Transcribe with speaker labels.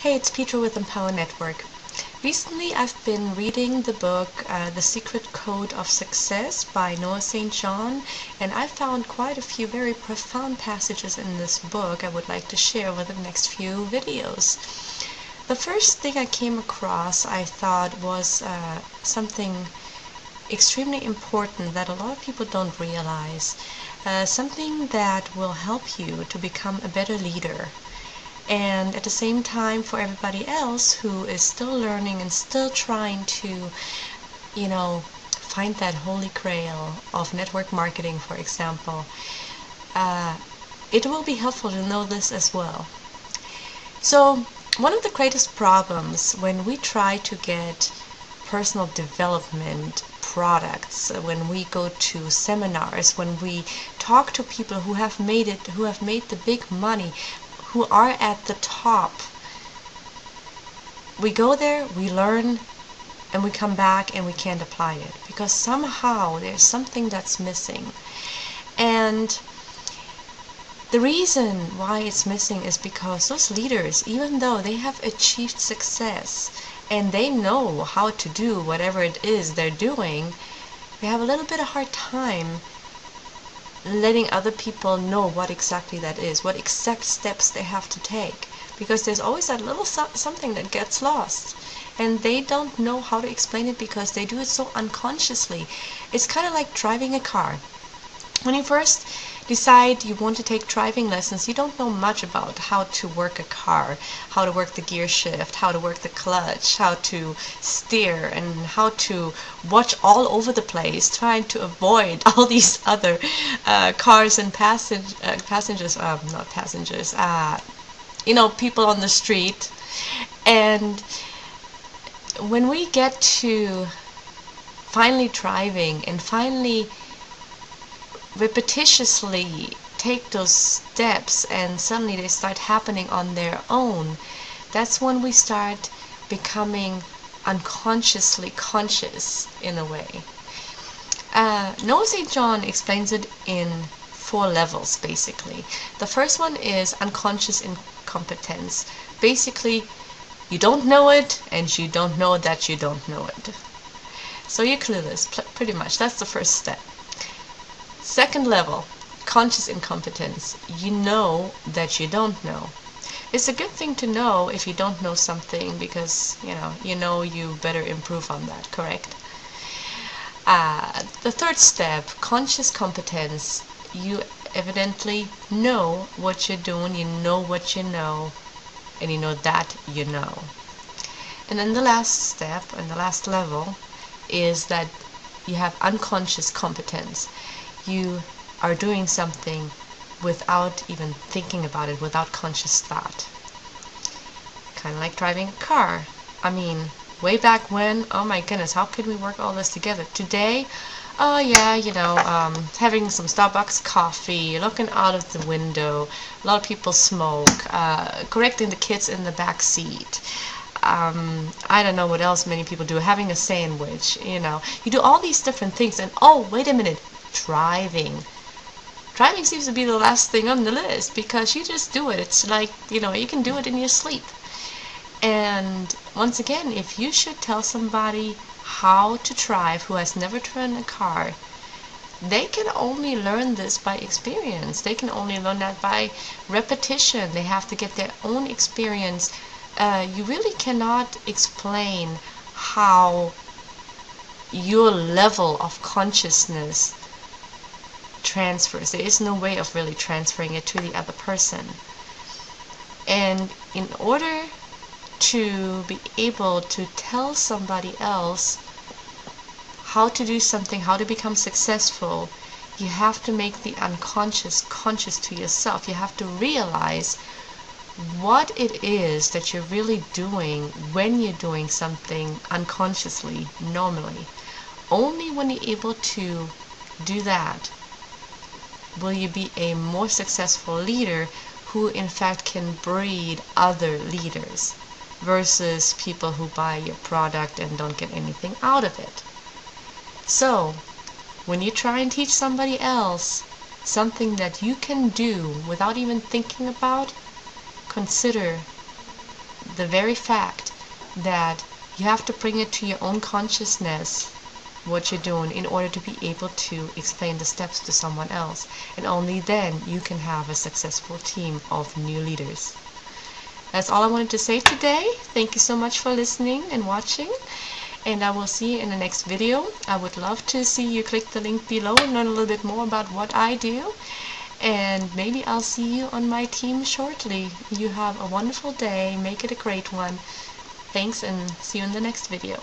Speaker 1: Hey, it's Petra with Empower Network. Recently, I've been reading the book The Secret Code of Success by Noah St. John, and I found quite a few very profound passages in this book I would like to share over the next few videos. The first thing I came across I thought was something extremely important that a lot of people don't realize, something that will help you to become a better leader. And at the same time, for everybody else who is still learning and still trying to, find that holy grail of network marketing, for example, it will be helpful to know this as well. So, one of the greatest problems when we try to get personal development products, when we go to seminars, when we talk to people who have made it, who have made the big money, who are at the top. We go there, we learn, and we come back and we can't apply it because somehow there's something that's missing. And the reason why it's missing is because those leaders, even though they have achieved success and they know how to do whatever it is they're doing, they have a little bit of hard time letting other people know what exactly that is, what exact steps they have to take, because there's always that little something that gets lost, and they don't know how to explain it because they do it so unconsciously. It's kind of like driving a car. When you first decide you want to take driving lessons, you don't know much about how to work a car, how to work the gear shift, how to work the clutch, how to steer, and how to watch all over the place, trying to avoid all these other cars and people on the street. And when we get to finally driving and finally repetitiously take those steps and suddenly they start happening on their own, that's when we start becoming unconsciously conscious in a way. Noah St. John explains it in 4 levels basically. The first one is unconscious incompetence. Basically, you don't know it and you don't know that you don't know it. So you're clueless, pretty much. That's the first step. Second level, conscious incompetence. You know that you don't know. It's a good thing to know if you don't know something because, you better improve on that, correct? The third step, conscious competence. You evidently know what you're doing, you know what you know, and you know that you know. And then the last step and the last level is that you have unconscious competence. You are doing something without even thinking about it, without conscious thought. Kind of like driving a car. I mean, way back when, oh my goodness, how could we work all this together? Today, oh yeah, having some Starbucks coffee, looking out of the window, a lot of people smoke, correcting the kids in the back seat. I don't know what else many people do, having a sandwich, You do all these different things and, oh, wait a minute, driving. Driving seems to be the last thing on the list because you just do it. It's like, you can do it in your sleep. And once again, if you should tell somebody how to drive who has never driven a car, they can only learn this by experience. They can only learn that by repetition. They have to get their own experience. You really cannot explain how your level of consciousness transfers. There is no way of really transferring it to the other person. And in order to be able to tell somebody else how to do something, how to become successful, you have to make the unconscious conscious to yourself. You have to realize what it is that you're really doing when you're doing something unconsciously, normally. Only when you're able to do that will you be a more successful leader who in fact can breed other leaders versus people who buy your product and don't get anything out of it. So, when you try and teach somebody else something that you can do without even thinking about, consider the very fact that you have to bring it to your own consciousness what you're doing in order to be able to explain the steps to someone else, and only then you can have a successful team of new leaders. That's all I wanted to say today. Thank you so much for listening and watching, and I will see you in the next video. I would love to see you click the link below and learn a little bit more about what I do, and maybe I'll see you on my team shortly. You have a wonderful day. Make it a great one. Thanks, and see you in the next video.